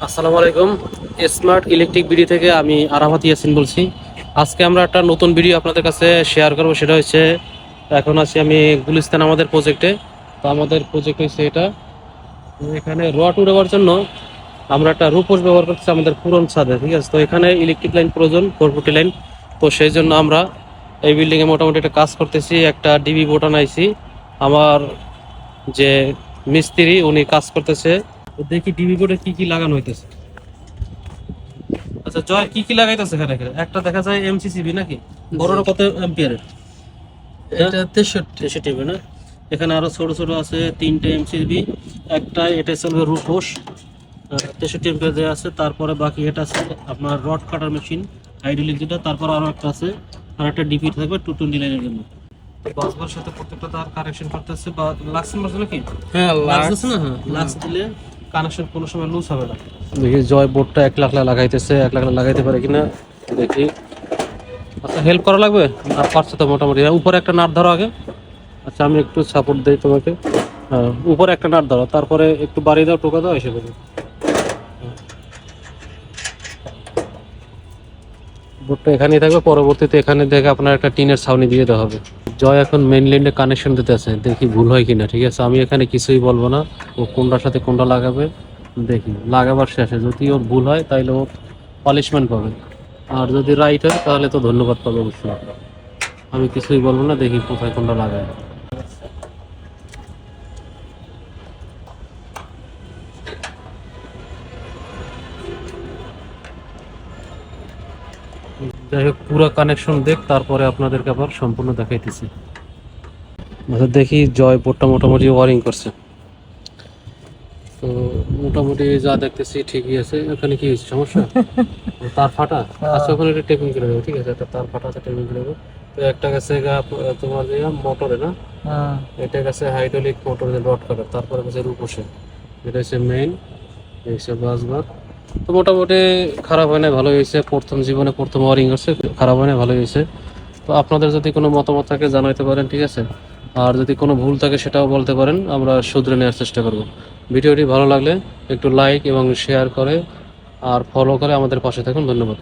আসসালামু আলাইকুম। Smart electric BD থেকে আমি আরাফাত ইয়াসিন বলছি। আজকে আমরা একটা নতুন ভিডিও আপনাদের কাছে শেয়ার করব। সেটা হচ্ছে এখন আছি আমি গুলিস্তান আমাদের প্রজেক্টে। তো আমাদের প্রজেক্ট হচ্ছে এটা, এখানে রড উঠাবার জন্য আমরা একটা রূপোস ব্যবহার করতেছি আমাদের পুরন ছাদে, ঠিক আছে। তো এখানে ইলেকট্রিক লাইন প্রয়োজন, 440 লাইন। তো সেই জন্য আমরা এই বিল্ডিংয়ে মোটামুটি একটা কাজ করতেছি, একটা ডিবি বোর্ড আনাইছি। আমার যে মিস্ত্রি উনি কাজ করতেছে, তো দেখি ডিবি বোর্ডে কি কি লাগানো হইতেছে। আচ্ছা জয়, কি কি লাগাইতেছে এখানে? একটা দেখা যায় এমসিসিবি নাকি, বড়টা কত অ্যাম্পিয়ারের? এটা 63। 63 না? এখানে আরো ছোট ছোট আছে, তিনটে এমসিসিবি, একটা এটা চলবে রুপোস 63 অ্যাম্পিয়ার দেওয়া আছে। তারপরে বাকি এটা আছে আপনার রড কাটার মেশিন হাইড্রোলিক যেটা, তারপর আরো একটা আছে, আর একটা ডিপি থাকবে 220 লাইনের জন্য। তো বাসবার সাথে প্রত্যেকটা তার কানেকশন করতেছে বা লাক্স মারছে নাকি? হ্যাঁ, লাক্স আছে না? হ্যাঁ, লাক্স দিলে কানেকশন কোনো সময় লুজ হবে না। দেখি জয় বোর্ডটা 1 লাখ লাগাইতেছে, 1 লাখ লাগাইতে পারে কিনা দেখি। আচ্ছা হেল্প করা লাগবে? আর পারছে তো মোটামুটি। উপরে একটা নাট ধরো আগে। আচ্ছা আমি একটু সাপোর্ট দিই তোমাকে। হ্যাঁ, উপরে একটা নাট ধরো, তারপরে একটু বাড়িয়ে দাও, টোকা দাও, এসে পড়বে। বোর্ডটা এখানেই থাকবে, পরবর্তীতে এখানে দেখে আপনার একটা টিনের ছাউনি দিয়ে দেওয়া হবে। জয় এখন মেইন লাইনে কানেকশন দিতে আছে, দেখি ভুল হয় কিনা। ঠিক আছে, আমি এখানে কিছুই বলবো না, ও কোনটার সাথে কোনটা লাগাবে দেখি। লাগাবার শেষে যদি ওর ভুল হয় তাহলে ও পানিশমেন্ট পাবে, আর যদি রাইট হয় তাহলে তো ধন্যবাদ পাবে অবশ্যই। আমি কিছুই বলবো না, দেখি কোথায় কোনটা লাগায়। যাই হোক, পুরো কানেকশন দেখ, তারপরে আপনাদেরকে আবার সম্পূর্ণ দেখাইতেছি। আচ্ছা দেখি জয় বোর্ডটা মোটামুটি ওয়ারিং করছে। তো মোটামুটি যা দেখতেছি ঠিকই আছে। এখানে কি হয়েছে সমস্যা? তার ফাটা? আচ্ছা ওখানে একটা টেপিং করে দেবো, ঠিক আছে। একটা তার ফাটা আছে, টেপিং করে দেবো। তো একটা গেছে তোমার যে মোটরে না, এটা গেছে হাইড্রোলিক মোটরের রড কাটার, তারপরে গেছে রূপসে, এটা হচ্ছে মেইন, এই হচ্ছে বাসবার। তো মোটামুটি খারাপ হয় না, ভালো হয়েছে। প্রথম জীবনে প্রথম ওয়ারিং হচ্ছে, খারাপ হয় না, ভালো হয়েছে। তো আপনাদের যদি কোনো মতামত থাকে জানাইতে পারেন, ঠিক আছে। আর যদি কোনো ভুল থাকে সেটাও বলতে পারেন, আমরা শুধরে নেওয়ার চেষ্টা করব। ভিডিওটি ভালো লাগলে একটু লাইক এবং শেয়ার করে আর ফলো করে আমাদের পাশে থাকুন। ধন্যবাদ।